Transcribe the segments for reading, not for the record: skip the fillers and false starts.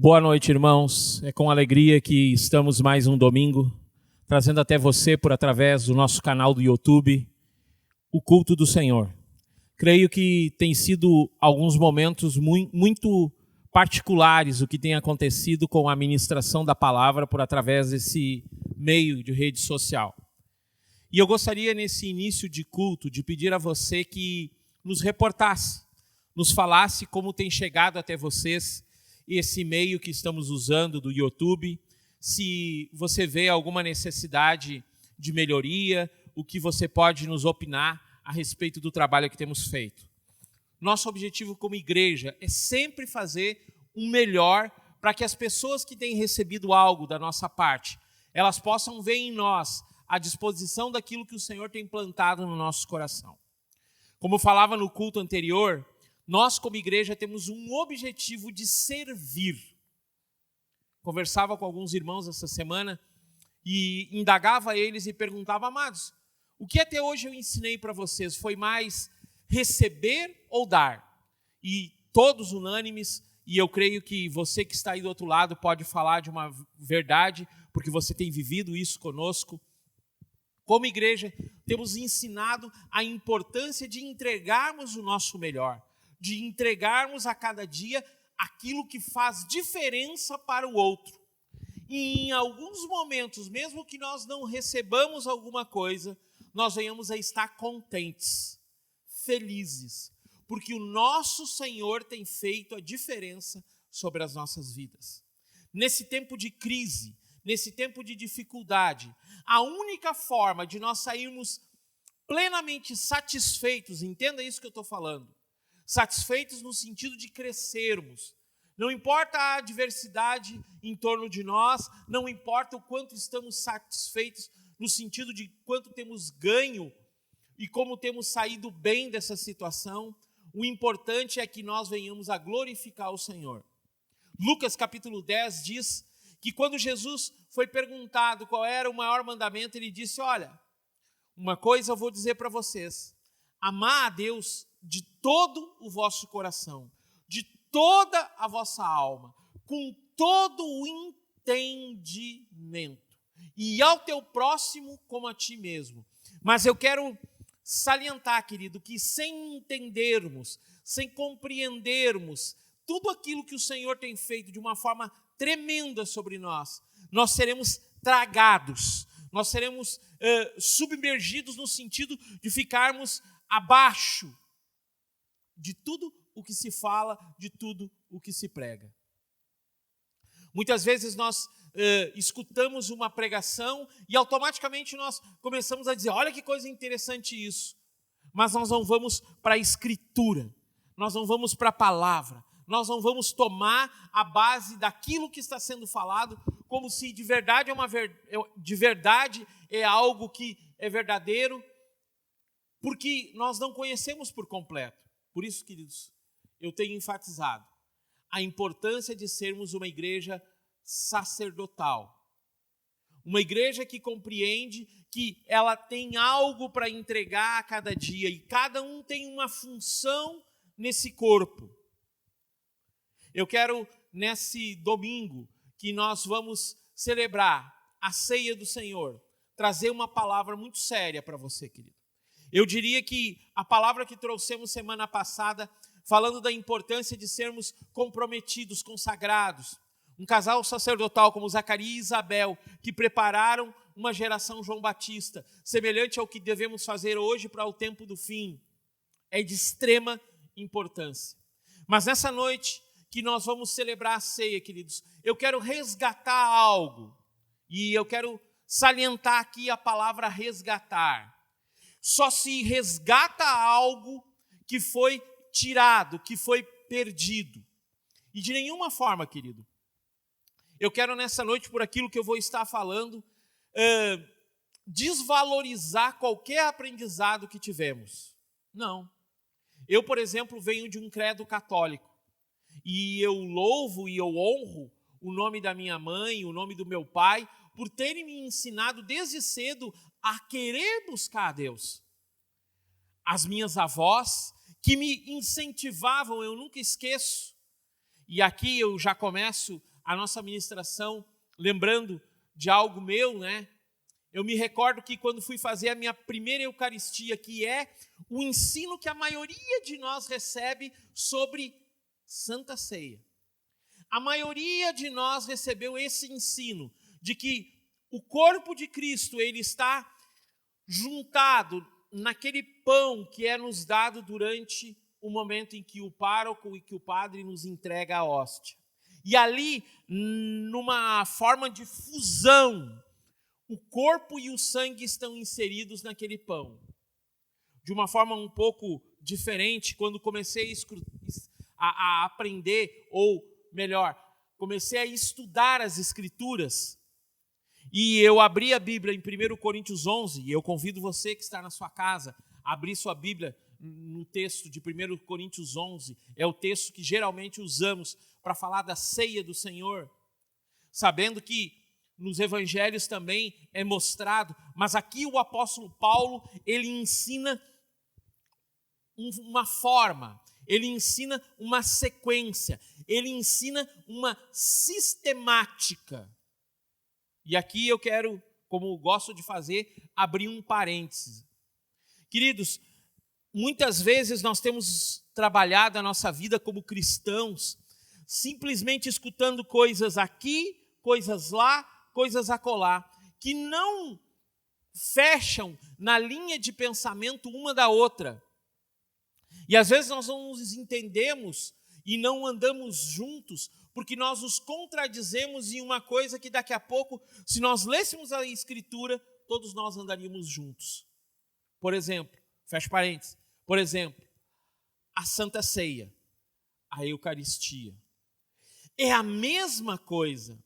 Boa noite, irmãos. É com alegria que estamos mais um domingo, trazendo até você, por através do nosso canal do YouTube, o culto do Senhor. Creio que tem sido alguns momentos muito particulares o que tem acontecido com a ministração da palavra por através desse meio de rede social. E eu gostaria, nesse início de culto, de pedir a você que nos reportasse, nos falasse como tem chegado até vocês esse meio que estamos usando do YouTube, se você vê alguma necessidade de melhoria, o que você pode nos opinar a respeito do trabalho que temos feito. Nosso objetivo como igreja é sempre fazer um melhor para que as pessoas que têm recebido algo da nossa parte, elas possam ver em nós a disposição daquilo que o Senhor tem plantado no nosso coração. Como eu falava no culto anterior, nós, como igreja, temos um objetivo de servir. Conversava com alguns irmãos essa semana e indagava eles e perguntava: amados, o que até hoje eu ensinei para vocês foi mais receber ou dar? E todos unânimes, e eu creio que você que está aí do outro lado pode falar de uma verdade, porque você tem vivido isso conosco. Como igreja, temos ensinado a importância de entregarmos o nosso melhor, de entregarmos a cada dia aquilo que faz diferença para o outro. E em alguns momentos, mesmo que nós não recebamos alguma coisa, nós venhamos a estar contentes, felizes, porque o nosso Senhor tem feito a diferença sobre as nossas vidas. Nesse tempo de crise, nesse tempo de dificuldade, a única forma de nós sairmos plenamente satisfeitos, entenda isso que eu estou falando, satisfeitos no sentido de crescermos. Não importa a adversidade em torno de nós, não importa o quanto estamos satisfeitos no sentido de quanto temos ganho e como temos saído bem dessa situação, o importante é que nós venhamos a glorificar o Senhor. Lucas capítulo 10 diz que quando Jesus foi perguntado qual era o maior mandamento, ele disse: olha, uma coisa eu vou dizer para vocês, amar a Deus de todo o vosso coração, de toda a vossa alma, com todo o entendimento, e ao teu próximo como a ti mesmo. Mas eu quero salientar, querido, que sem entendermos, sem compreendermos tudo aquilo que o Senhor tem feito de uma forma tremenda sobre nós, nós seremos tragados, nós seremos submergidos no sentido de ficarmos abaixo de tudo o que se fala, de tudo o que se prega. Muitas vezes nós escutamos uma pregação e automaticamente nós começamos a dizer: olha que coisa interessante isso. Mas nós não vamos para a Escritura, nós não vamos para a palavra, nós não vamos tomar a base daquilo que está sendo falado como se de verdade é algo que é verdadeiro, porque nós não conhecemos por completo. Por isso, queridos, eu tenho enfatizado a importância de sermos uma igreja sacerdotal. Uma igreja que compreende que ela tem algo para entregar a cada dia e cada um tem uma função nesse corpo. Eu quero, nesse domingo, que nós vamos celebrar a ceia do Senhor, trazer uma palavra muito séria para você, querido. Eu diria que a palavra que trouxemos semana passada, falando da importância de sermos comprometidos, consagrados, um casal sacerdotal como Zacarias e Isabel, que prepararam uma geração João Batista, semelhante ao que devemos fazer hoje para o tempo do fim, é de extrema importância. Mas nessa noite que nós vamos celebrar a ceia, queridos, eu quero resgatar algo, e eu quero salientar aqui a palavra resgatar. Só se resgata algo que foi tirado, que foi perdido. E de nenhuma forma, querido, eu quero nessa noite, por aquilo que eu vou estar falando, desvalorizar qualquer aprendizado que tivemos. Não. Eu, por exemplo, venho de um credo católico. E eu louvo e eu honro o nome da minha mãe, o nome do meu pai, por terem me ensinado desde cedo a querer buscar a Deus. As minhas avós, que me incentivavam, eu nunca esqueço, E aqui eu já começo a nossa ministração lembrando de algo meu, né? Eu me recordo que quando fui fazer a minha primeira Eucaristia, que é o ensino que a maioria de nós recebe sobre Santa Ceia. A maioria de nós recebeu esse ensino de que o corpo de Cristo, ele está juntado naquele pão que é nos dado durante o momento em que o pároco e que o padre nos entrega a hóstia. E ali, numa forma de fusão, o corpo e o sangue estão inseridos naquele pão. De uma forma um pouco diferente, quando comecei a aprender, ou melhor, comecei a estudar as Escrituras, e eu abri a Bíblia em 1 Coríntios 11, e eu convido você que está na sua casa a abrir sua Bíblia no texto de 1 Coríntios 11, é o texto que geralmente usamos para falar da ceia do Senhor, sabendo que nos evangelhos também é mostrado, mas aqui o apóstolo Paulo, ele ensina uma forma, ele ensina uma sequência, ele ensina uma sistemática. E aqui eu quero, como gosto de fazer, abrir um parênteses. Queridos, muitas vezes nós temos trabalhado a nossa vida como cristãos, simplesmente escutando coisas aqui, coisas lá, coisas acolá, que não fecham na linha de pensamento uma da outra. E às vezes nós não nos entendemos e não andamos juntos, porque nós nos contradizemos em uma coisa que daqui a pouco, se nós lêssemos a Escritura, todos nós andaríamos juntos. Por exemplo, fecha parênteses, por exemplo, a Santa Ceia, a Eucaristia. É a mesma coisa.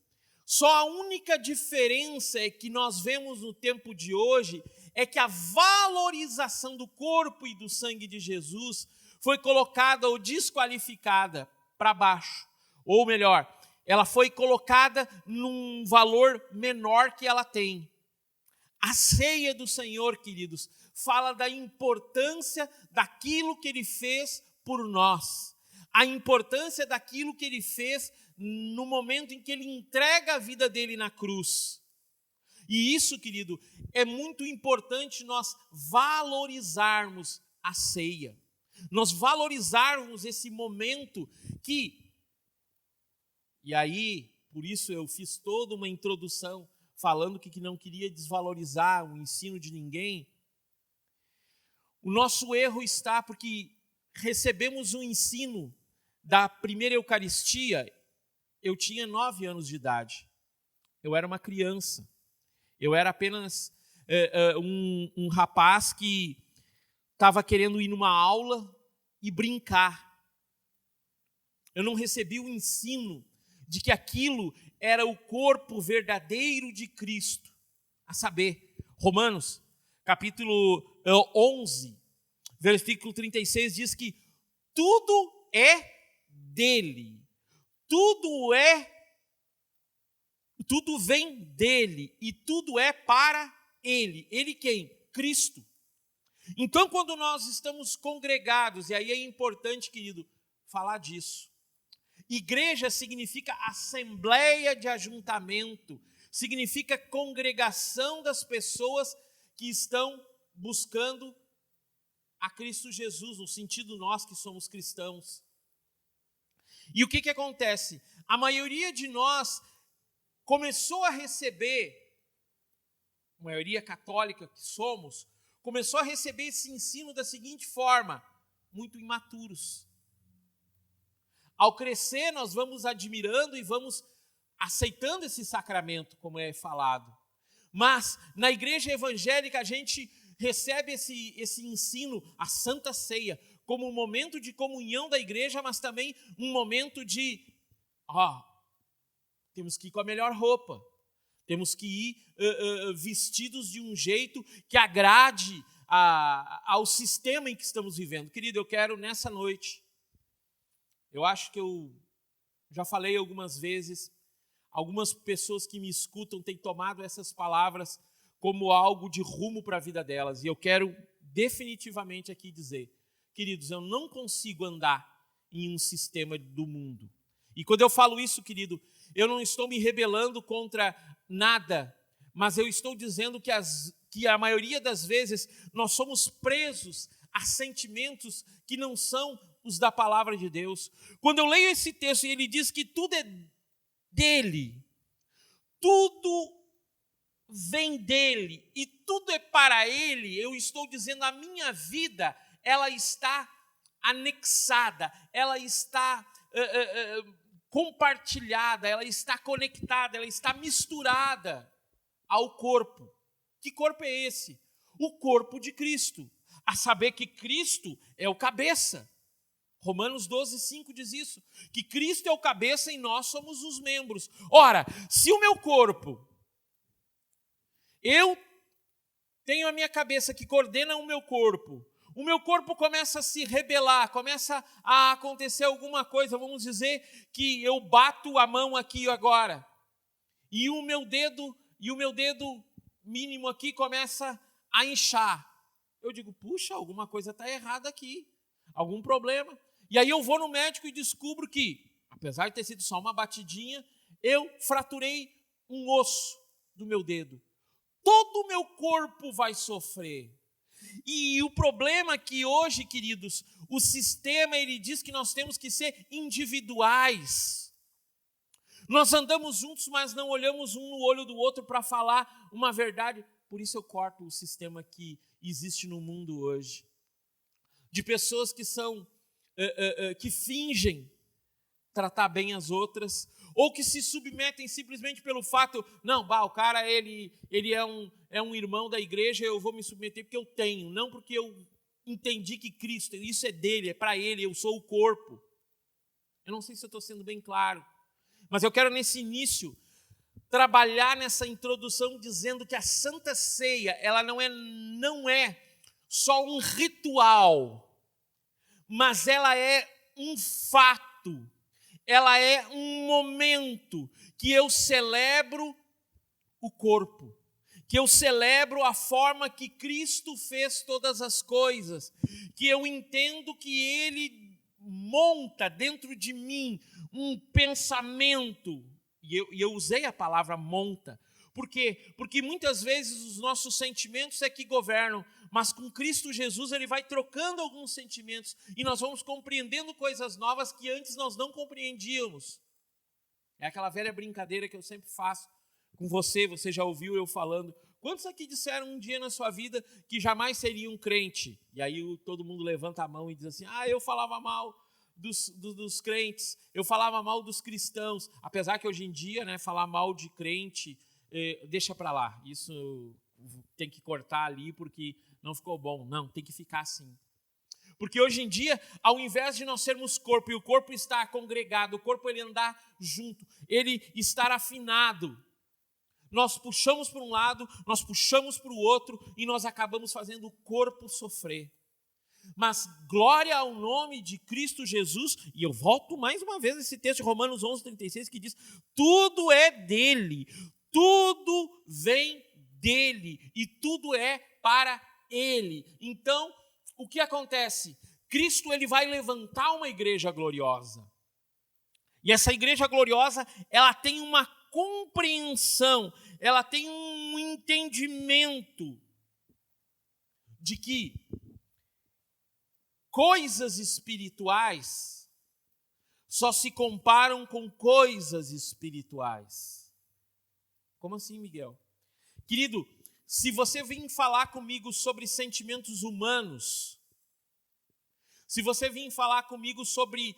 Só a única diferença é que nós vemos no tempo de hoje é que a valorização do corpo e do sangue de Jesus foi colocada ou desqualificada para baixo. Ou melhor, ela foi colocada num valor menor que ela tem. A ceia do Senhor, queridos, fala da importância daquilo que Ele fez por nós. A importância daquilo que Ele fez no momento em que Ele entrega a vida dEle na cruz. E isso, querido, é muito importante nós valorizarmos a ceia. Nós valorizarmos esse momento que... E aí, por isso eu fiz toda uma introdução falando que não queria desvalorizar o ensino de ninguém. O nosso erro está porque recebemos um ensino da primeira Eucaristia. Eu tinha 9 anos de idade. Eu era uma criança. Eu era apenas um rapaz que estava querendo ir numa aula e brincar. Eu não recebi o ensino de que aquilo era o corpo verdadeiro de Cristo. A saber, Romanos, capítulo 11, versículo 36, diz que tudo é dele. Tudo vem dele e tudo é para ele. Ele quem? Cristo. Então, quando nós estamos congregados, e aí é importante, querido, falar disso. Igreja significa assembleia de ajuntamento, significa congregação das pessoas que estão buscando a Cristo Jesus, no sentido nós que somos cristãos. E o que acontece? A maioria de nós começou a receber, a maioria católica que somos, começou a receber esse ensino da seguinte forma, muito imaturos. Ao crescer, nós vamos admirando e vamos aceitando esse sacramento, como é falado. Mas, na igreja evangélica, a gente recebe esse ensino, a Santa Ceia, como um momento de comunhão da igreja, mas também um momento de, temos que ir com a melhor roupa, temos que ir vestidos de um jeito que agrade ao sistema em que estamos vivendo. Querido, eu quero nessa noite, eu acho que eu já falei algumas vezes, algumas pessoas que me escutam têm tomado essas palavras como algo de rumo para a vida delas. E eu quero definitivamente aqui dizer, queridos, eu não consigo andar em um sistema do mundo. E quando eu falo isso, querido, eu não estou me rebelando contra nada, mas eu estou dizendo que a maioria das vezes nós somos presos a sentimentos que não são os da palavra de Deus. Quando eu leio esse texto e ele diz que tudo é dele, tudo vem dele e tudo é para ele, eu estou dizendo a minha vida, ela está anexada, ela está compartilhada, ela está conectada, ela está misturada ao corpo. Que corpo é esse? O corpo de Cristo. A saber que Cristo é o cabeça. Romanos 12:5 diz isso, que Cristo é o cabeça e nós somos os membros. Ora, se o meu corpo, eu tenho a minha cabeça que coordena o meu corpo começa a se rebelar, começa a acontecer alguma coisa, vamos dizer que eu bato a mão aqui agora, e o meu dedo mínimo aqui começa a inchar. Eu digo, puxa, alguma coisa está errada aqui, algum problema. E aí eu vou no médico e descubro que, apesar de ter sido só uma batidinha, eu fraturei um osso do meu dedo. Todo o meu corpo vai sofrer. E o problema é que hoje, queridos, o sistema ele diz que nós temos que ser individuais. Nós andamos juntos, mas não olhamos um no olho do outro para falar uma verdade. Por isso eu corto o sistema que existe no mundo hoje. De pessoas que que fingem tratar bem as outras, ou que se submetem simplesmente pelo fato, não, o cara ele é um irmão da igreja, eu vou me submeter porque eu tenho, não porque eu entendi que Cristo, isso é dele, é para ele, eu sou o corpo. Eu não sei se eu estou sendo bem claro, mas eu quero nesse início trabalhar nessa introdução dizendo que a Santa Ceia, ela não é só um ritual, mas ela é um fato, ela é um momento que eu celebro o corpo, que eu celebro a forma que Cristo fez todas as coisas, que eu entendo que Ele monta dentro de mim um pensamento, e eu usei a palavra monta, por quê? Porque muitas vezes os nossos sentimentos é que governam, mas com Cristo Jesus ele vai trocando alguns sentimentos e nós vamos compreendendo coisas novas que antes nós não compreendíamos. É aquela velha brincadeira que eu sempre faço com você já ouviu eu falando. Quantos aqui disseram um dia na sua vida que jamais seria um crente? E aí todo mundo levanta a mão e diz assim, eu falava mal dos crentes, eu falava mal dos cristãos, apesar que hoje em dia, né, falar mal de crente, deixa para lá, isso tem que cortar ali porque não ficou bom. Não, tem que ficar assim. Porque hoje em dia, ao invés de nós sermos corpo e o corpo estar congregado, o corpo ele andar junto, ele estar afinado, nós puxamos para um lado, nós puxamos para o outro e nós acabamos fazendo o corpo sofrer. Mas glória ao nome de Cristo Jesus, e eu volto mais uma vez esse texto de Romanos 11:36 que diz, tudo é dele, tudo vem dele e tudo é para ele. Então, o que acontece? Cristo ele vai levantar uma igreja gloriosa. E essa igreja gloriosa, ela tem uma compreensão, ela tem um entendimento de que coisas espirituais só se comparam com coisas espirituais. Como assim, Miguel? Querido, se você vir falar comigo sobre sentimentos humanos, se você vir falar comigo sobre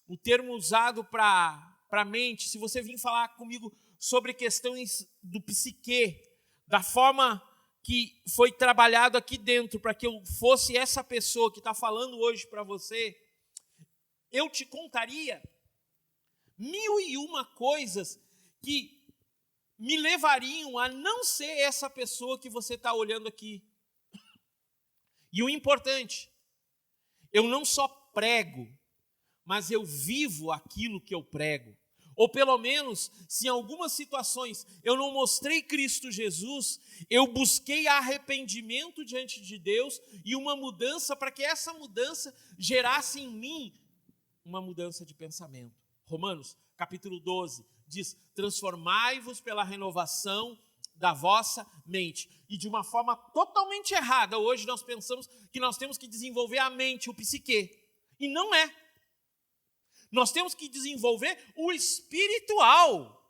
o termo usado para mente, se você vir falar comigo sobre questões do psique, da forma que foi trabalhado aqui dentro para que eu fosse essa pessoa que está falando hoje para você, eu te contaria 1001 coisas que me levariam a não ser essa pessoa que você está olhando aqui. E o importante, eu não só prego, mas eu vivo aquilo que eu prego. Ou pelo menos, se em algumas situações eu não mostrei Cristo Jesus, eu busquei arrependimento diante de Deus e uma mudança para que essa mudança gerasse em mim uma mudança de pensamento. Romanos, capítulo 12, diz: transformai-vos pela renovação da vossa mente. E de uma forma totalmente errada, hoje nós pensamos que nós temos que desenvolver a mente, o psique. E não é. Nós temos que desenvolver o espiritual.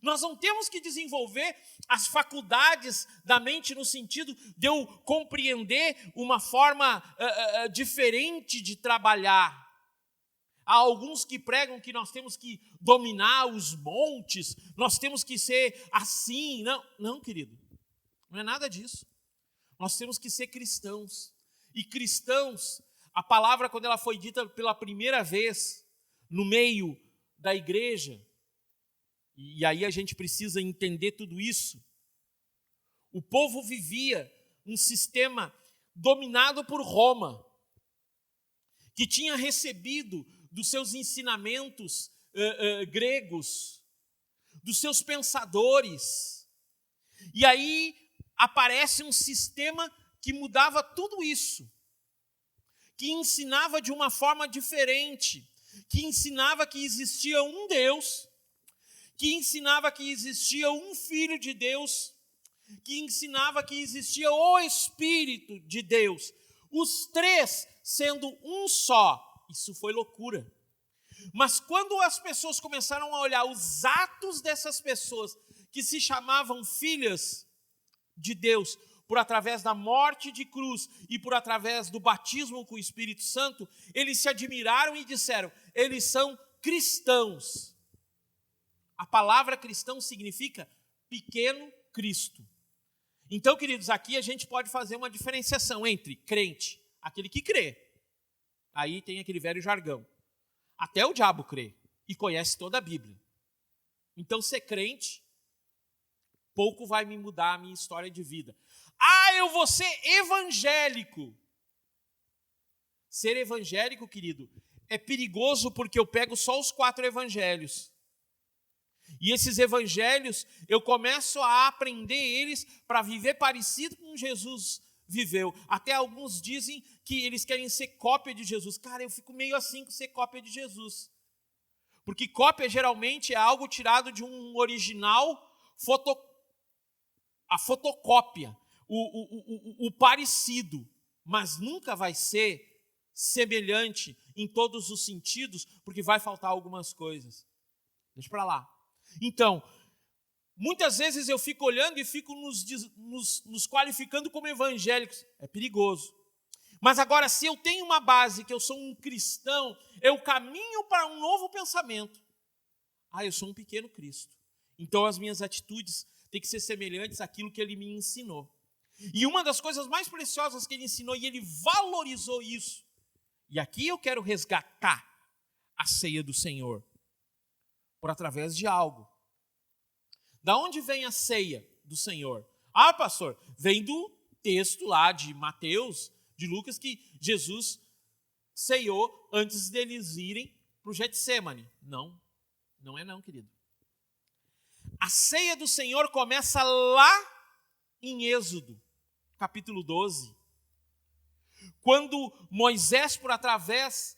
Nós não temos que desenvolver as faculdades da mente no sentido de eu compreender uma forma diferente de trabalhar. Há alguns que pregam que nós temos que dominar os montes, nós temos que ser assim. Não, querido, não é nada disso. Nós temos que ser cristãos. E cristãos, a palavra, quando ela foi dita pela primeira vez no meio da igreja, e aí a gente precisa entender tudo isso, o povo vivia um sistema dominado por Roma, que tinha recebido dos seus ensinamentos gregos, dos seus pensadores. E aí aparece um sistema que mudava tudo isso, que ensinava de uma forma diferente, que ensinava que existia um Deus, que ensinava que existia um Filho de Deus, que ensinava que existia o Espírito de Deus, os três sendo um só. Isso foi loucura. Mas quando as pessoas começaram a olhar os atos dessas pessoas que se chamavam filhas de Deus, por através da morte de cruz e por através do batismo com o Espírito Santo, eles se admiraram e disseram: eles são cristãos. A palavra cristão significa pequeno Cristo. Então, queridos, aqui a gente pode fazer uma diferenciação entre crente, aquele que crê. Aí tem aquele velho jargão. Até o diabo crê e conhece toda a Bíblia. Então, ser crente, pouco vai me mudar a minha história de vida. Eu vou ser evangélico. Ser evangélico, querido, é perigoso porque eu pego só os 4 evangelhos. E esses evangelhos, eu começo a aprender eles para viver parecido com Jesus viveu. Até alguns dizem que eles querem ser cópia de Jesus. Cara, eu fico meio assim com ser cópia de Jesus. Porque cópia geralmente é algo tirado de um original, a fotocópia, o parecido, mas nunca vai ser semelhante em todos os sentidos, porque vai faltar algumas coisas. Deixa para lá. Então, muitas vezes eu fico olhando e fico nos qualificando como evangélicos. É perigoso. Mas agora, se eu tenho uma base, que eu sou um cristão, eu caminho para um novo pensamento. Eu sou um pequeno Cristo. Então as minhas atitudes têm que ser semelhantes àquilo que ele me ensinou. E uma das coisas mais preciosas que ele ensinou, e ele valorizou isso. E aqui eu quero resgatar a ceia do Senhor, por através de algo. Da onde vem a ceia do Senhor? Pastor, vem do texto lá de Mateus, de Lucas, que Jesus ceiou antes deles irem para o Getsêmani. Não é não, querido. A ceia do Senhor começa lá em Êxodo, capítulo 12. Quando Moisés, por através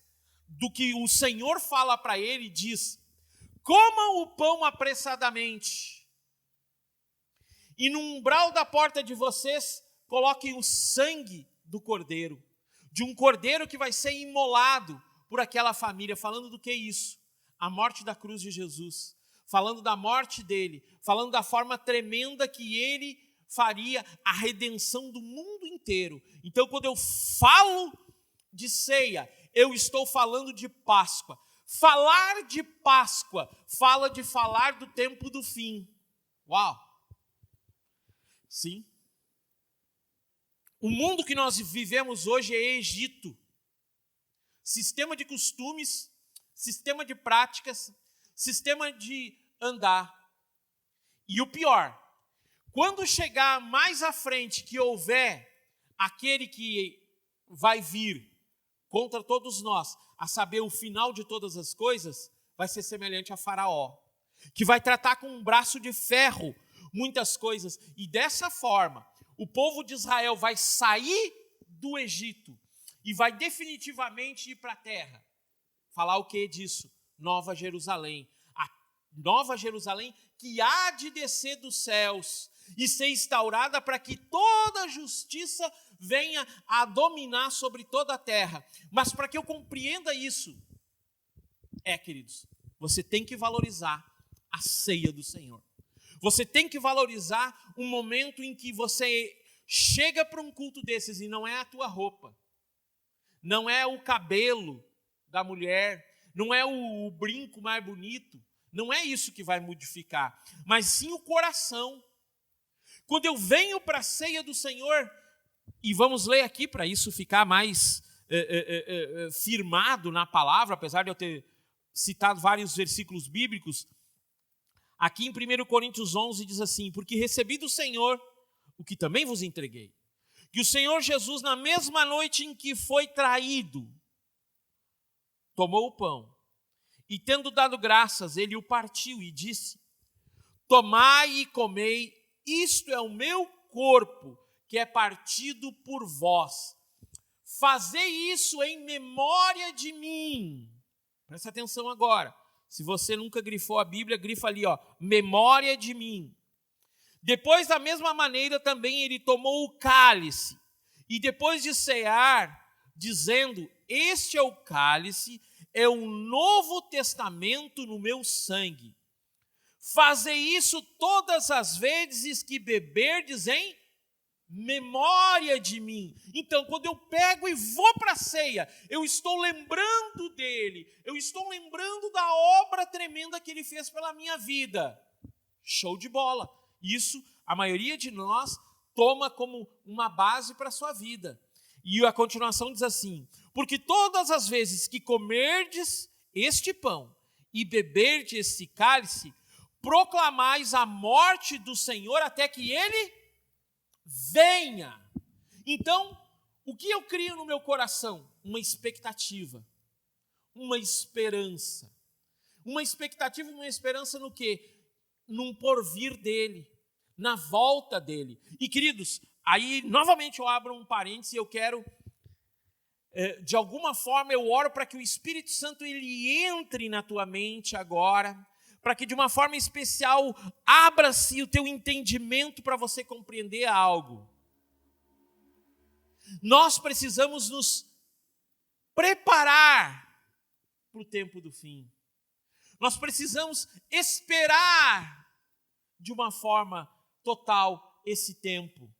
do que o Senhor fala para ele, diz: comam o pão apressadamente, e no umbral da porta de vocês coloquem o sangue do cordeiro, de um cordeiro que vai ser imolado por aquela família. Falando do que isso? A morte da cruz de Jesus, falando da morte dele, falando da forma tremenda que ele faria a redenção do mundo inteiro. Então, quando eu falo de ceia, eu estou falando de Páscoa. Falar de Páscoa fala de falar do tempo do fim. Uau! Sim. O mundo que nós vivemos hoje é Egito. Sistema de costumes, sistema de práticas, sistema de andar. E o pior, quando chegar mais à frente que houver aquele que vai vir contra todos nós, a saber, o final de todas as coisas, vai ser semelhante a Faraó, que vai tratar com um braço de ferro muitas coisas. E dessa forma, o povo de Israel vai sair do Egito e vai definitivamente ir para a terra. falar o que disso? Nova Jerusalém. A Nova Jerusalém que há de descer dos céus e ser instaurada para que toda a justiça venha a dominar sobre toda a terra. Mas para que eu compreenda isso, queridos, você tem que valorizar a ceia do Senhor. Você tem que valorizar um momento em que você chega para um culto desses e não é a tua roupa, não é o cabelo da mulher, não é o brinco mais bonito, não é isso que vai modificar, mas sim o coração. Quando eu venho para a ceia do Senhor, e vamos ler aqui para isso ficar mais firmado na palavra, apesar de eu ter citado vários versículos bíblicos, aqui em 1 Coríntios 11 diz assim: porque recebi do Senhor o que também vos entreguei, que o Senhor Jesus, na mesma noite em que foi traído, tomou o pão, e tendo dado graças, ele o partiu e disse: tomai e comei, isto é o meu corpo, que é partido por vós. Fazei isso em memória de mim. Presta atenção agora. Se você nunca grifou a Bíblia, grifa ali, memória de mim. Depois, da mesma maneira, também ele tomou o cálice, e depois de cear, dizendo: este é o cálice, é um novo testamento no meu sangue. Fazei isso todas as vezes que beberdes em memória de mim. Então, quando eu pego e vou para a ceia, eu estou lembrando dele, eu estou lembrando da obra tremenda que ele fez pela minha vida. Show de bola. Isso a maioria de nós toma como uma base para a sua vida. E a continuação diz assim: porque todas as vezes que comerdes este pão e beberdes este cálice, proclamais a morte do Senhor até que ele venha. Então, o que eu crio no meu coração? Uma expectativa, uma esperança. Uma expectativa e uma esperança no quê? Num porvir dele, na volta dele. E queridos, aí novamente eu abro um parênteses e eu quero, de alguma forma eu oro para que o Espírito Santo ele entre na tua mente agora, para que de uma forma especial abra-se o teu entendimento para você compreender algo. Nós precisamos nos preparar para o tempo do fim. Nós precisamos esperar de uma forma total esse tempo.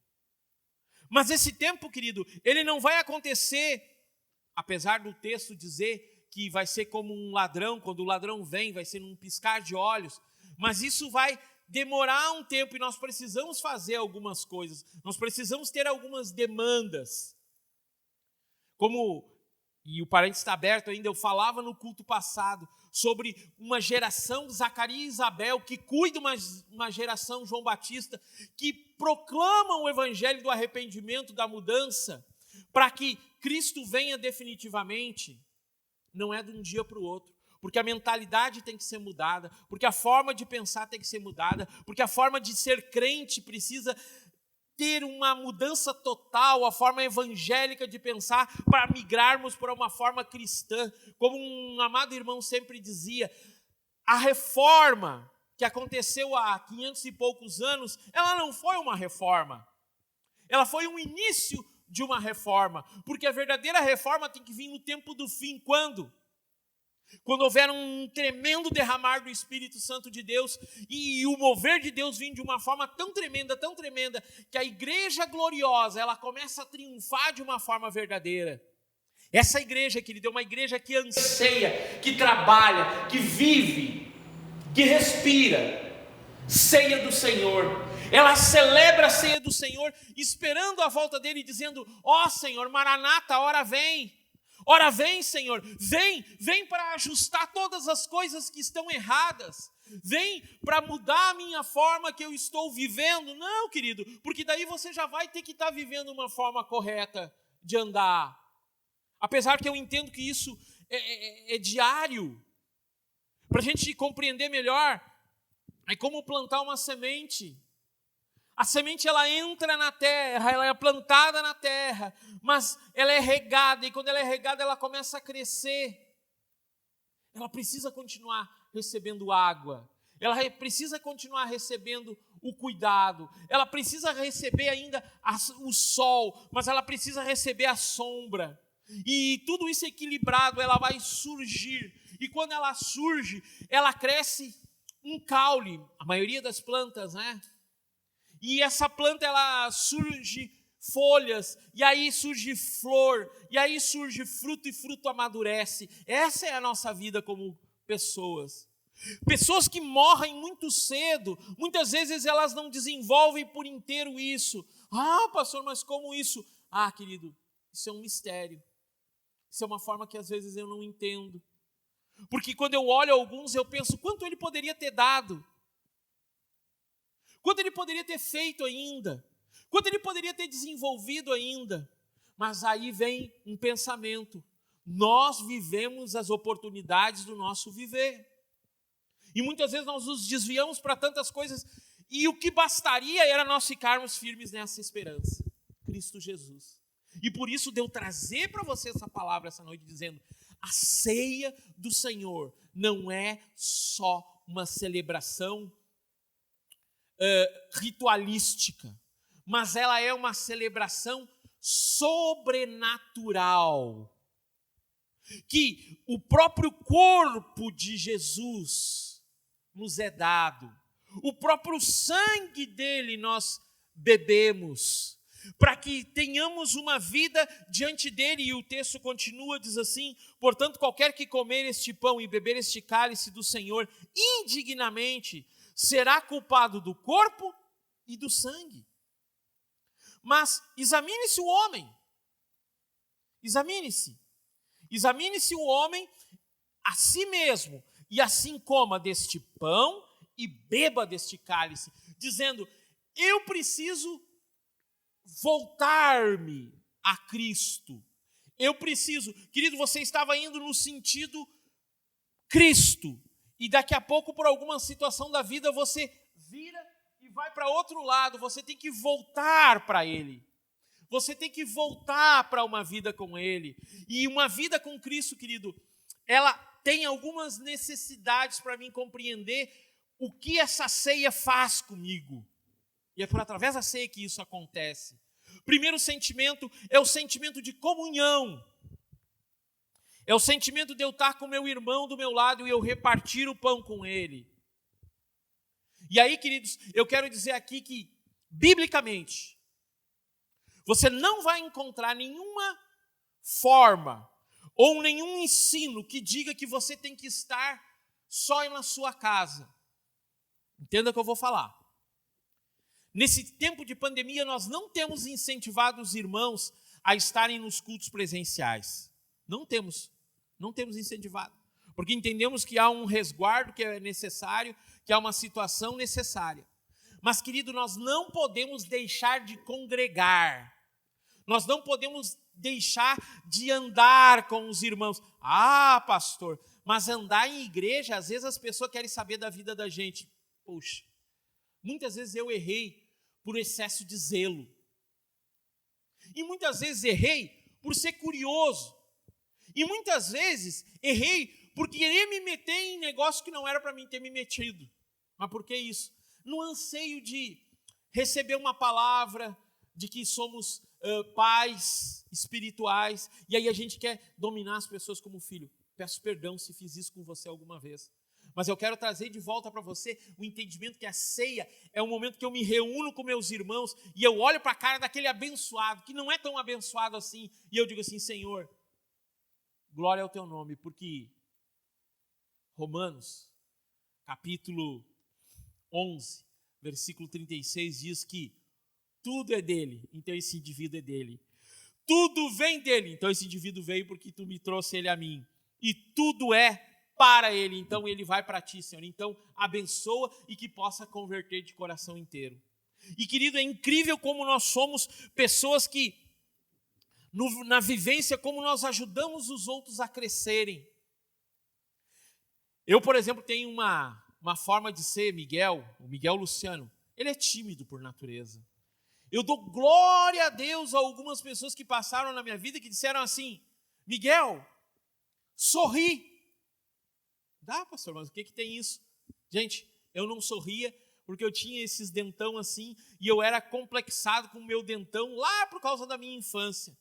Mas esse tempo, querido, ele não vai acontecer, apesar do texto dizer que vai ser como um ladrão, quando o ladrão vem, vai ser num piscar de olhos, mas isso vai demorar um tempo e nós precisamos fazer algumas coisas, nós precisamos ter algumas demandas. Como, e o parênteses está aberto ainda, eu falava no culto passado sobre uma geração de Zacarias e Isabel que cuida uma geração João Batista, que proclamam o evangelho do arrependimento, da mudança, para que Cristo venha definitivamente. Não é de um dia para o outro, porque a mentalidade tem que ser mudada, porque a forma de pensar tem que ser mudada, porque a forma de ser crente precisa ter uma mudança total, a forma evangélica de pensar, para migrarmos para uma forma cristã. Como um amado irmão sempre dizia, a reforma que aconteceu há 500 e poucos anos, ela não foi uma reforma, ela foi um início de uma reforma, porque a verdadeira reforma tem que vir no tempo do fim. Quando? Quando houver um tremendo derramar do Espírito Santo de Deus e o mover de Deus vir de uma forma tão tremenda, que a igreja gloriosa, ela começa a triunfar de uma forma verdadeira. Essa igreja, querido, é uma igreja que anseia, que trabalha, que vive, que respira. Ceia do Senhor. Ela celebra a ceia do Senhor, esperando a volta dele, dizendo: ó Senhor, Maranata, ora vem. Ora vem, Senhor, vem para ajustar todas as coisas que estão erradas. Vem para mudar a minha forma que eu estou vivendo. Não, querido, porque daí você já vai ter que estar vivendo uma forma correta de andar. Apesar que eu entendo que isso é diário. Para a gente compreender melhor, é como plantar uma semente. A semente ela entra na terra, ela é plantada na terra, mas ela é regada, e quando ela é regada ela começa a crescer. ela precisa continuar recebendo água, ela precisa continuar recebendo o cuidado, ela precisa receber ainda o sol, mas ela precisa receber a sombra. E tudo isso equilibrado, ela vai surgir. E quando ela surge, ela cresce um caule, a maioria das plantas, né? E essa planta, ela surge folhas, e aí surge flor, e aí surge fruto, e fruto amadurece. Essa é a nossa vida como pessoas. Pessoas que morrem muito cedo, muitas vezes elas não desenvolvem por inteiro isso. Ah, pastor, mas como isso? Ah, querido, isso é um mistério. Isso é uma forma que às vezes eu não entendo. Porque quando eu olho alguns, eu penso, quanto ele poderia ter dado? Quanto ele poderia ter feito ainda? Quanto ele poderia ter desenvolvido ainda? Mas aí vem um pensamento. Nós vivemos as oportunidades do nosso viver. E muitas vezes nós nos desviamos para tantas coisas. E o que bastaria era nós ficarmos firmes nessa esperança. Cristo Jesus. E por isso deu trazer para você essa palavra essa noite, dizendo, a ceia do Senhor não é só uma celebração ritualística, mas ela é uma celebração sobrenatural. Que o próprio corpo de Jesus nos é dado, o próprio sangue dele nós bebemos, para que tenhamos uma vida diante dele. E o texto continua, diz assim, portanto, qualquer que comer este pão e beber este cálice do Senhor indignamente, será culpado do corpo e do sangue. Mas examine-se o homem, examine-se o homem a si mesmo, e assim coma deste pão e beba deste cálice, dizendo, eu preciso voltar-me a Cristo. Eu preciso, querido, você estava indo no sentido Cristo, e daqui a pouco, por alguma situação da vida, você vira e vai para outro lado. Você tem que voltar para Ele. Você tem que voltar para uma vida com Ele. E uma vida com Cristo, querido, ela tem algumas necessidades para mim compreender o que essa ceia faz comigo. E é por através da ceia que isso acontece. O primeiro sentimento é o sentimento de comunhão. É o sentimento de eu estar com meu irmão do meu lado e eu repartir o pão com ele. E aí, queridos, eu quero dizer aqui que, biblicamente, você não vai encontrar nenhuma forma ou nenhum ensino que diga que você tem que estar só na sua casa. Entenda o que eu vou falar. Nesse tempo de pandemia, nós não temos incentivado os irmãos a estarem nos cultos presenciais. Não temos incentivado. Porque entendemos que há um resguardo que é necessário, que há uma situação necessária. Mas, querido, nós não podemos deixar de congregar. Nós não podemos deixar de andar com os irmãos. Ah, pastor, mas andar em igreja, às vezes as pessoas querem saber da vida da gente. Poxa, muitas vezes eu errei por excesso de zelo. E muitas vezes errei por ser curioso. E muitas vezes errei por querer me meter em negócio que não era para mim ter me metido. Mas por que isso? No anseio de receber uma palavra de que somos pais espirituais, e aí a gente quer dominar as pessoas como filho. Peço perdão se fiz isso com você alguma vez. Mas eu quero trazer de volta para você o entendimento que a ceia é um momento que eu me reúno com meus irmãos e eu olho para a cara daquele abençoado, que não é tão abençoado assim, e eu digo assim, Senhor, glória ao teu nome, porque Romanos, capítulo 11, versículo 36, diz que tudo é dele, então esse indivíduo é dele. Tudo vem dele, então esse indivíduo veio porque tu me trouxe ele a mim. E tudo é para ele, então ele vai para ti, Senhor. Então abençoa e que possa converter de coração inteiro. E querido, é incrível como nós somos pessoas que, na vivência, como nós ajudamos os outros a crescerem. Eu, por exemplo, tenho uma forma de ser o Miguel Luciano. Ele é tímido por natureza. Eu dou glória a Deus a algumas pessoas que passaram na minha vida que disseram assim, Miguel, sorri. Dá, pastor, mas o que tem isso? Gente, eu não sorria porque eu tinha esses dentão assim e eu era complexado com o meu dentão lá por causa da minha infância.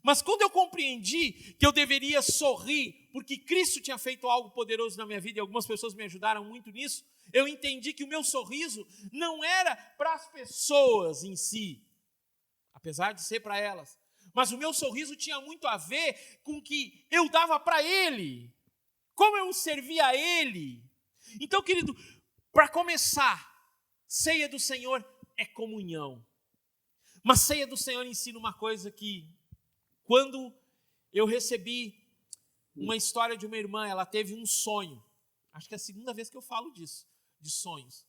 Mas quando eu compreendi que eu deveria sorrir porque Cristo tinha feito algo poderoso na minha vida e algumas pessoas me ajudaram muito nisso, eu entendi que o meu sorriso não era para as pessoas em si, apesar de ser para elas, mas o meu sorriso tinha muito a ver com o que eu dava para Ele, como eu servia a Ele. Então, querido, para começar, ceia do Senhor é comunhão. Mas ceia do Senhor ensina uma coisa que, quando eu recebi uma história de uma irmã, ela teve um sonho. Acho que é a segunda vez que eu falo disso, de sonhos.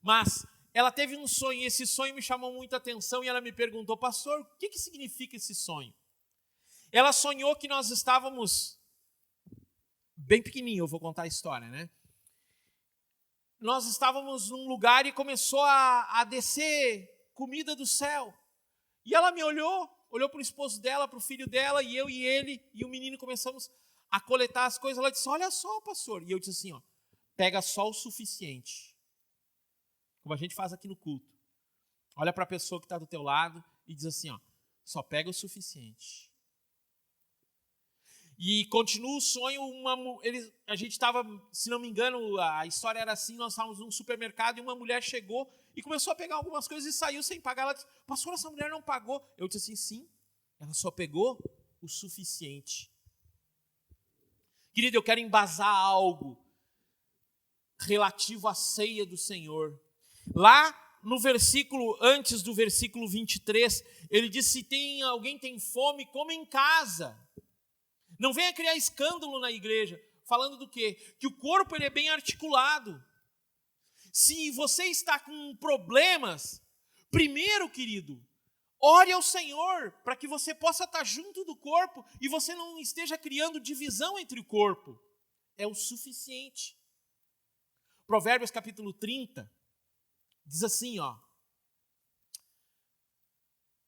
Mas ela teve um sonho e esse sonho me chamou muita atenção e ela me perguntou, pastor, o que significa esse sonho? Ela sonhou que nós estávamos, bem pequenininho, eu vou contar a história, né? Nós estávamos num lugar e começou a descer comida do céu. E ela me olhou para o esposo dela, para o filho dela, e eu e ele, e o menino começamos a coletar as coisas. Ela disse, olha só, pastor. E eu disse assim, ó, pega só o suficiente. Como a gente faz aqui no culto. Olha para a pessoa que está do teu lado e diz assim, ó, só pega o suficiente. E continua o sonho, a gente estava, se não me engano, a história era assim, nós estávamos num supermercado e uma mulher chegou e começou a pegar algumas coisas e saiu sem pagar. Ela disse, pastor, essa mulher não pagou. Eu disse assim, sim, ela só pegou o suficiente. Querido, eu quero embasar algo relativo à ceia do Senhor. Lá no versículo, antes do versículo 23, ele diz, se alguém tem fome, come em casa. Não venha criar escândalo na igreja, falando do quê? Que o corpo ele é bem articulado. Se você está com problemas, primeiro, querido, ore ao Senhor para que você possa estar junto do corpo e você não esteja criando divisão entre o corpo. É o suficiente. Provérbios capítulo 30 diz assim, ó: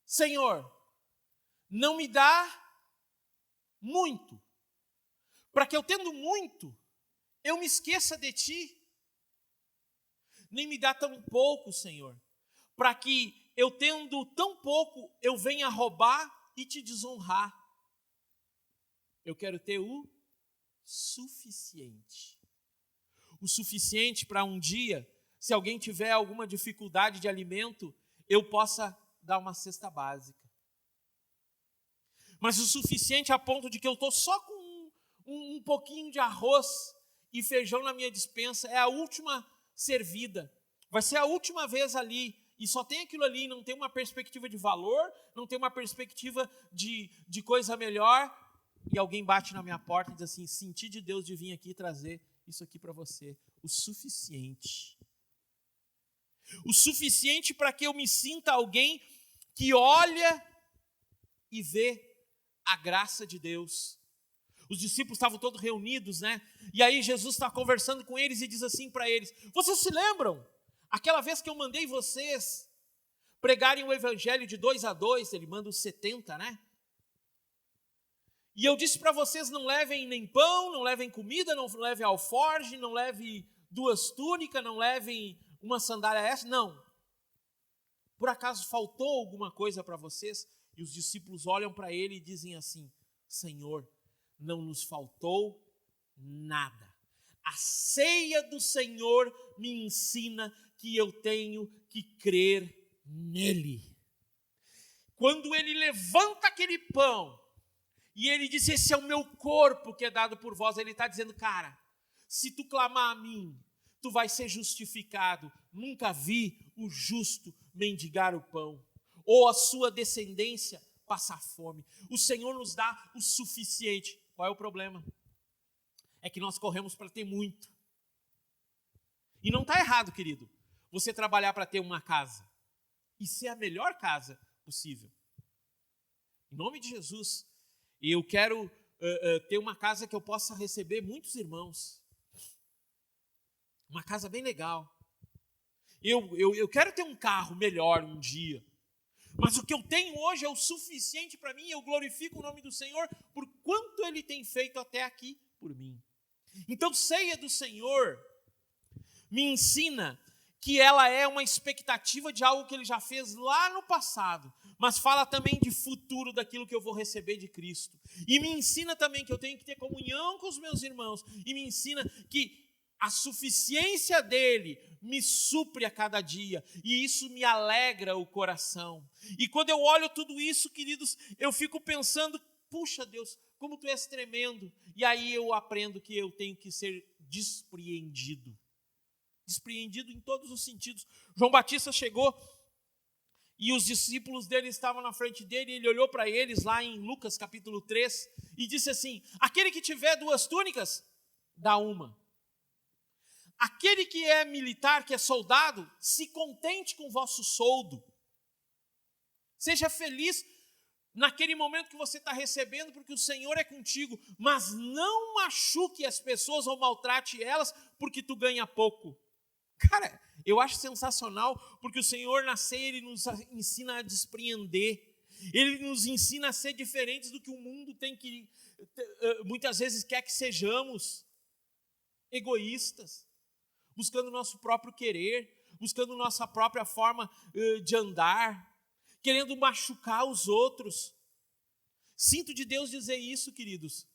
Senhor, não me dá muito, para que eu tendo muito, eu me esqueça de ti. Nem me dá tão pouco, Senhor, para que eu tendo tão pouco, eu venha roubar e te desonrar. Eu quero ter o suficiente. O suficiente para um dia, se alguém tiver alguma dificuldade de alimento, eu possa dar uma cesta básica. Mas o suficiente a ponto de que eu estou só com um pouquinho de arroz e feijão na minha despensa, é a última servida, vai ser a última vez ali, e só tem aquilo ali, não tem uma perspectiva de valor, não tem uma perspectiva de coisa melhor, e alguém bate na minha porta e diz assim, senti de Deus de vir aqui trazer isso aqui para você, o suficiente. O suficiente para que eu me sinta alguém que olha e vê a graça de Deus. Os discípulos estavam todos reunidos, né? E aí Jesus está conversando com eles e diz assim para eles, vocês se lembram? Aquela vez que eu mandei vocês pregarem o evangelho de 2 a 2, ele manda os 70, né? E eu disse para vocês, não levem nem pão, não levem comida, não levem alforge, não levem 2 túnicas, não levem uma sandália essa, não. Por acaso faltou alguma coisa para vocês? E os discípulos olham para ele e dizem assim, Senhor, não nos faltou nada. A ceia do Senhor me ensina que eu tenho que crer nele. Quando ele levanta aquele pão e ele diz, esse é o meu corpo que é dado por vós, ele está dizendo, cara, se tu clamar a mim, tu vai ser justificado. Nunca vi o justo mendigar o pão, ou a sua descendência passar fome. O Senhor nos dá o suficiente. Qual é o problema? É que nós corremos para ter muito. E não está errado, querido, você trabalhar para ter uma casa e ser a melhor casa possível. Em nome de Jesus, eu quero ter uma casa que eu possa receber muitos irmãos. Uma casa bem legal. Eu quero ter um carro melhor um dia. Mas o que eu tenho hoje é o suficiente para mim, eu glorifico o nome do Senhor por quanto Ele tem feito até aqui por mim. Então, ceia do Senhor me ensina que ela é uma expectativa de algo que Ele já fez lá no passado, mas fala também de futuro, daquilo que eu vou receber de Cristo. E me ensina também que eu tenho que ter comunhão com os meus irmãos, e me ensina que a suficiência dEle me supre a cada dia, e isso me alegra o coração. E quando eu olho tudo isso, queridos, eu fico pensando, puxa Deus, como Tu és tremendo. E aí eu aprendo que eu tenho que ser despreendido. Despreendido em todos os sentidos. João Batista chegou e os discípulos dele estavam na frente dele, e ele olhou para eles lá em Lucas capítulo 3 e disse assim: aquele que tiver 2 túnicas, dá uma. Aquele que é militar, que é soldado, se contente com o vosso soldo. Seja feliz naquele momento que você está recebendo, porque o Senhor é contigo, mas não machuque as pessoas ou maltrate elas porque tu ganha pouco. Cara, eu acho sensacional, porque o Senhor na ceia, Ele nos ensina a despreender. Ele nos ensina a ser diferentes do que o mundo tem que, muitas vezes quer que sejamos. Egoístas, buscando o nosso próprio querer, buscando nossa própria forma de andar, querendo machucar os outros. Sinto de Deus dizer isso, queridos.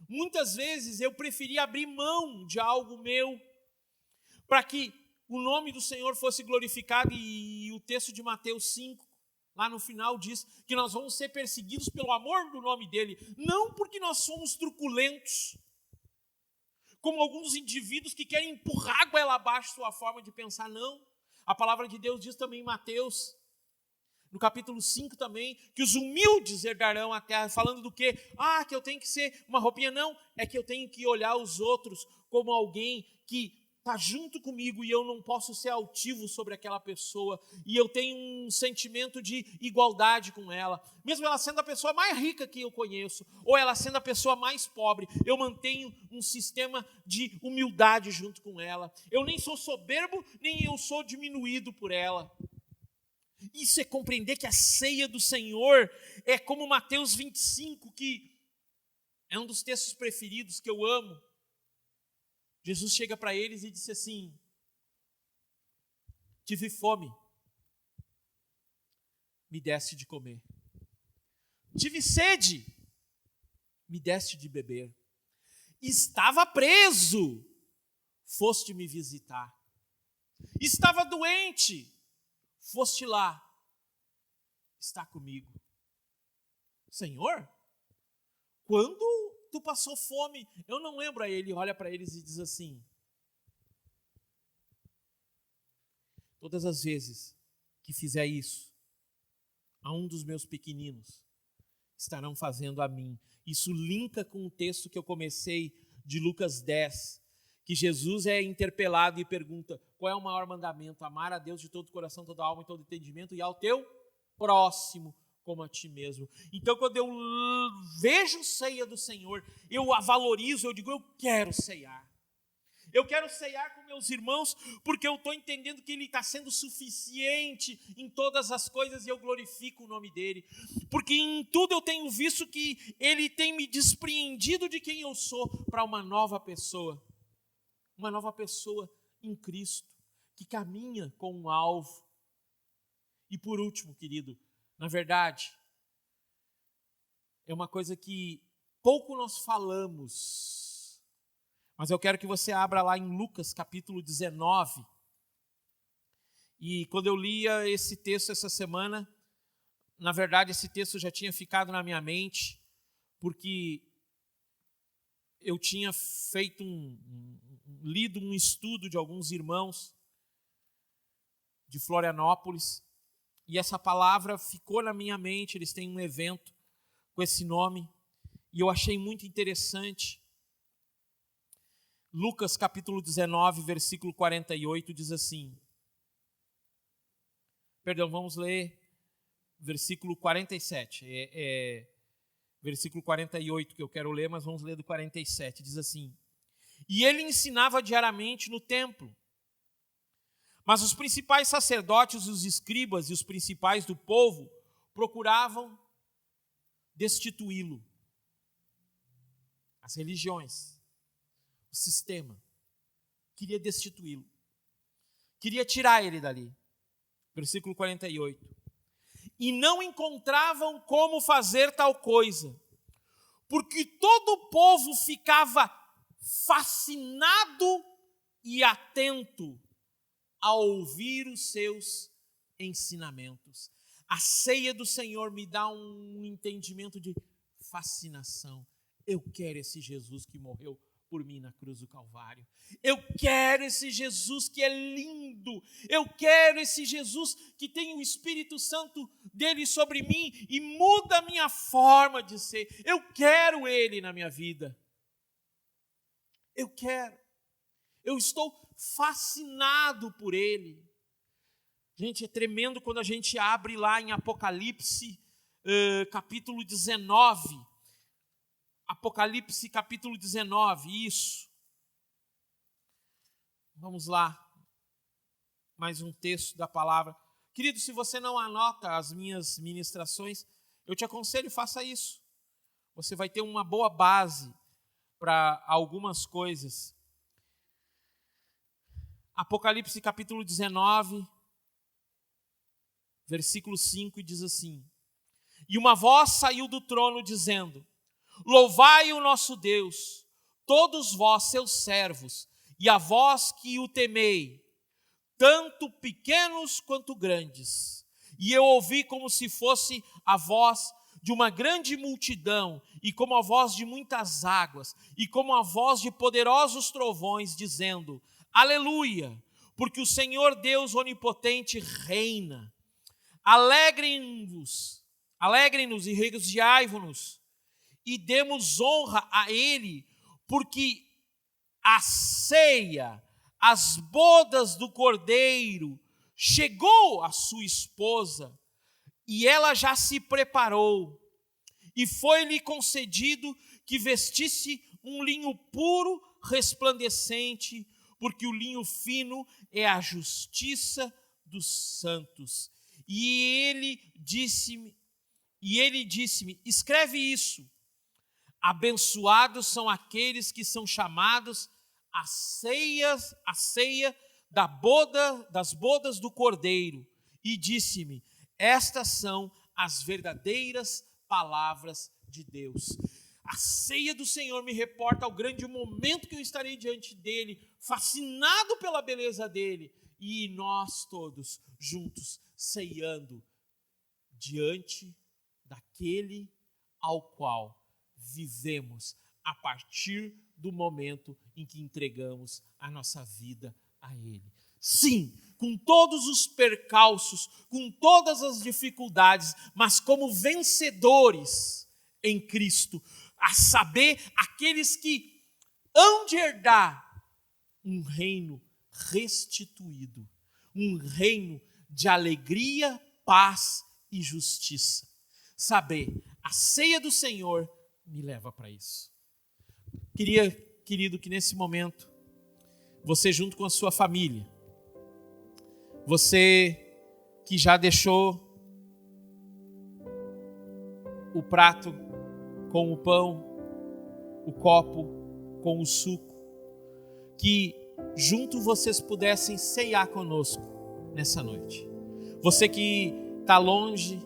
Muitas vezes eu preferi abrir mão de algo meu, para que o nome do Senhor fosse glorificado, e o texto de Mateus 5, lá no final diz que nós vamos ser perseguidos pelo amor do nome dEle, não porque nós somos truculentos, como alguns indivíduos que querem empurrar a goela abaixo sua forma de pensar, não. A palavra de Deus diz também em Mateus, no capítulo 5 também, que os humildes herdarão a terra, falando do quê? Que eu tenho que ser uma roupinha, não, é que eu tenho que olhar os outros como alguém que está junto comigo, e eu não posso ser altivo sobre aquela pessoa, e eu tenho um sentimento de igualdade com ela, mesmo ela sendo a pessoa mais rica que eu conheço, ou ela sendo a pessoa mais pobre, eu mantenho um sistema de humildade junto com ela. Eu nem sou soberbo, nem eu sou diminuído por ela. Isso é compreender que a ceia do Senhor é como Mateus 25, que é um dos textos preferidos que eu amo. Jesus chega para eles e disse assim: tive fome, me deste de comer. Tive sede, me deste de beber. Estava preso, foste me visitar. Estava doente, foste lá, está comigo. Senhor, quando tu passou fome? Eu não lembro. Aí ele olha para eles e diz assim: todas as vezes que fizer isso a um dos meus pequeninos, estarão fazendo a mim. Isso linka com o texto que eu comecei de Lucas 10, que Jesus é interpelado e pergunta: qual é o maior mandamento? Amar a Deus de todo o coração, toda a alma e todo o entendimento, e ao teu próximo como a ti mesmo. Então, quando eu vejo ceia do Senhor, eu a valorizo, eu digo: eu quero ceiar. Eu quero ceiar com meus irmãos, porque eu estou entendendo que Ele está sendo suficiente em todas as coisas, e eu glorifico o nome dEle. Porque em tudo eu tenho visto que Ele tem me despreendido de quem eu sou para uma nova pessoa. Uma nova pessoa em Cristo, que caminha com um alvo. E por último, querido, na verdade, é uma coisa que pouco nós falamos, mas eu quero que você abra lá em Lucas capítulo 19. E quando eu lia esse texto essa semana, na verdade esse texto já tinha ficado na minha mente, porque eu tinha feito lido um estudo de alguns irmãos de Florianópolis, e essa palavra ficou na minha mente. Eles têm um evento com esse nome, e eu achei muito interessante. Lucas capítulo 19, versículo 48, diz assim, vamos ler versículo 47, versículo 48 que eu quero ler, mas vamos ler do 47, diz assim: e ele ensinava diariamente no templo, mas os principais sacerdotes, os escribas e os principais do povo procuravam destituí-lo. As religiões sistema, queria destituí-lo, queria tirar ele dali. Versículo 48. E não encontravam como fazer tal coisa, porque todo o povo ficava fascinado e atento a ouvir os seus ensinamentos. A ceia do Senhor me dá um entendimento de fascinação. Eu quero esse Jesus que morreu por mim na cruz do Calvário. Eu quero esse Jesus que é lindo. Eu quero esse Jesus que tem o Espírito Santo dele sobre mim e muda a minha forma de ser. Eu quero ele na minha vida. Eu quero. Eu estou fascinado por ele. Gente, é tremendo quando a gente abre lá em Apocalipse, capítulo 19. Apocalipse capítulo 19, isso. Vamos lá. Mais um texto da palavra. Querido, se você não anota as minhas ministrações, eu te aconselho, faça isso. Você vai ter uma boa base para algumas coisas. Apocalipse capítulo 19, versículo 5, diz assim: E uma voz saiu do trono dizendo: Louvai o nosso Deus, todos vós seus servos, e a vós que o temei, tanto pequenos quanto grandes. E eu ouvi como se fosse a voz de uma grande multidão, e como a voz de muitas águas, e como a voz de poderosos trovões, dizendo: Aleluia, porque o Senhor Deus onipotente reina. Alegrem-nos e regoziai-vos, e demos honra a Ele, porque a ceia, as bodas do Cordeiro, chegou a sua esposa, e ela já se preparou, e foi-lhe concedido que vestisse um linho puro, resplandecente, porque o linho fino é a justiça dos santos. E ele disse-me, escreve isso: abençoados são aqueles que são chamados à ceia das bodas do Cordeiro. E disse-me: estas são as verdadeiras palavras de Deus. A ceia do Senhor me reporta ao grande momento que eu estarei diante dele, fascinado pela beleza dele, e nós todos juntos ceiando diante daquele ao qual vivemos a partir do momento em que entregamos a nossa vida a Ele. Sim, com todos os percalços, com todas as dificuldades, mas como vencedores em Cristo, a saber, aqueles que hão de herdar um reino restituído, um reino de alegria, paz e justiça. Saber, a ceia do Senhor me leva para isso. Querido, que nesse momento, você junto com a sua família, você que já deixou o prato com o pão, o copo com o suco, que junto vocês pudessem ceiar conosco nessa noite. Você que está longe,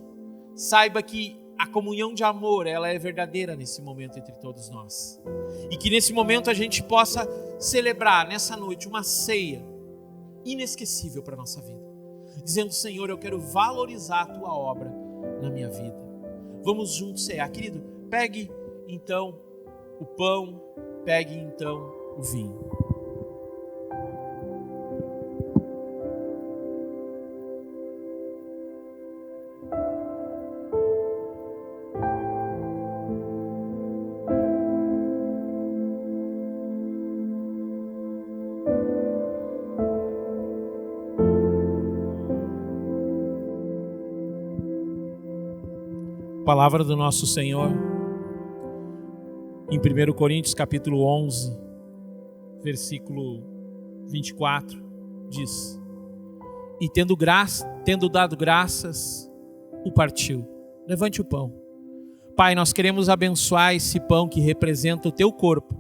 saiba que a comunhão de amor, ela é verdadeira nesse momento entre todos nós. E que nesse momento a gente possa celebrar nessa noite uma ceia inesquecível para a nossa vida. Dizendo: Senhor, eu quero valorizar a Tua obra na minha vida. Vamos juntos ceiar. Querido, pegue então o pão, pegue então o vinho. Palavra do nosso Senhor em 1 Coríntios capítulo 11, versículo 24, diz: E tendo dado graças, o partiu. Levante o pão. Pai, nós queremos abençoar esse pão que representa o Teu corpo,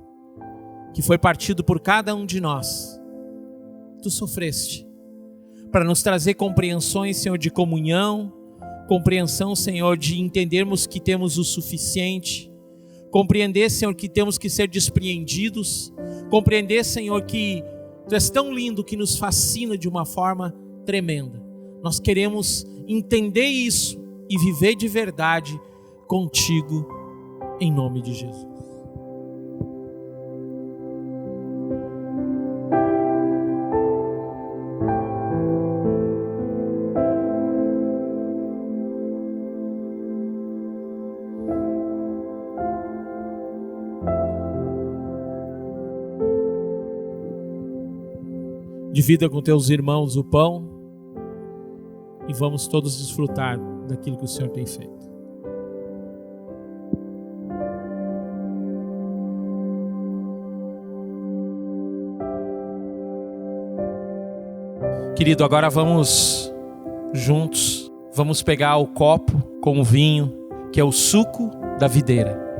que foi partido por cada um de nós. Tu sofreste para nos trazer compreensões, Senhor, de comunhão, compreensão, Senhor, de entendermos que temos o suficiente, compreender, Senhor, que temos que ser despreendidos, compreender, Senhor, que Tu és tão lindo que nos fascina de uma forma tremenda. Nós queremos entender isso e viver de verdade contigo, em nome de Jesus. Divida com teus irmãos o pão e vamos todos desfrutar daquilo que o Senhor tem feito. Querido, agora vamos juntos, vamos pegar o copo com o vinho, que é o suco da videira.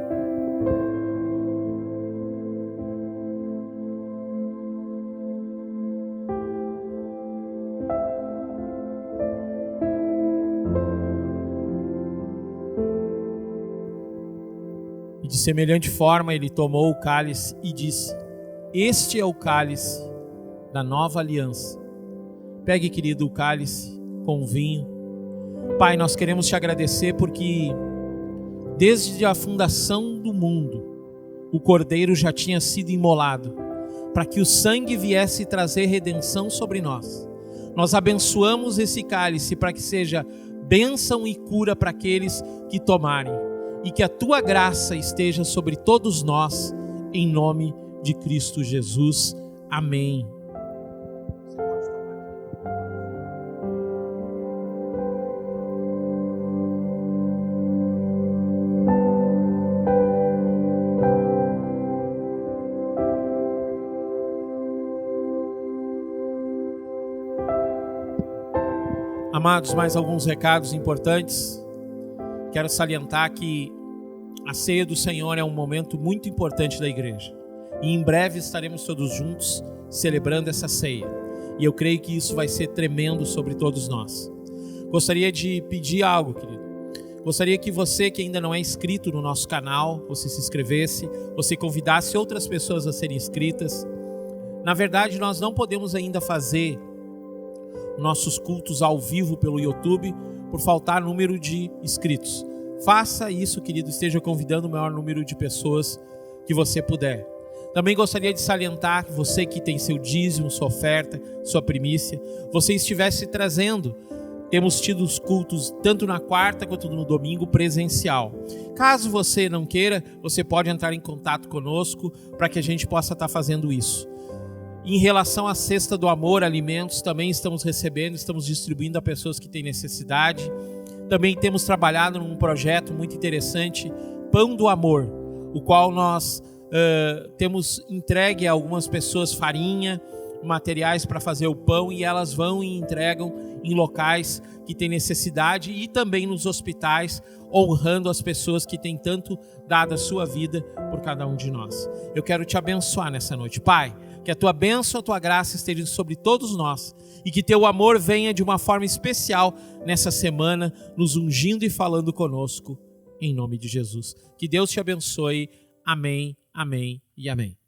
De semelhante forma, ele tomou o cálice e disse: este é o cálice da nova aliança. Pegue, querido, o cálice com o vinho. Pai, nós queremos te agradecer porque desde a fundação do mundo, o Cordeiro já tinha sido imolado, para que o sangue viesse trazer redenção sobre nós. Nós abençoamos esse cálice para que seja bênção e cura para aqueles que tomarem. E que a tua graça esteja sobre todos nós, em nome de Cristo Jesus. Amém. Amados, mais alguns recados importantes. Quero salientar que a ceia do Senhor é um momento muito importante da igreja. E em breve estaremos todos juntos celebrando essa ceia. E eu creio que isso vai ser tremendo sobre todos nós. Gostaria de pedir algo, querido. Gostaria que você que ainda não é inscrito no nosso canal, você se inscrevesse, você convidasse outras pessoas a serem inscritas. Na verdade, nós não podemos ainda fazer nossos cultos ao vivo pelo YouTube por faltar número de inscritos. Faça isso, querido, esteja convidando o maior número de pessoas que você puder. Também gostaria de salientar que você que tem seu dízimo, sua oferta, sua primícia, você estivesse trazendo. Temos tido os cultos tanto na quarta quanto no domingo presencial. Caso você não queira, você pode entrar em contato conosco para que a gente possa estar fazendo isso. Em relação à cesta do amor, alimentos, também estamos recebendo, estamos distribuindo a pessoas que têm necessidade. Também temos trabalhado num projeto muito interessante, Pão do Amor, o qual nós temos entregue a algumas pessoas farinha, materiais para fazer o pão, e elas vão e entregam em locais que têm necessidade e também nos hospitais, honrando as pessoas que têm tanto dado a sua vida por cada um de nós. Eu quero te abençoar nessa noite, Pai. Que a tua bênção, a tua graça esteja sobre todos nós e que teu amor venha de uma forma especial nessa semana, nos ungindo e falando conosco, em nome de Jesus. Que Deus te abençoe. Amém, amém e amém.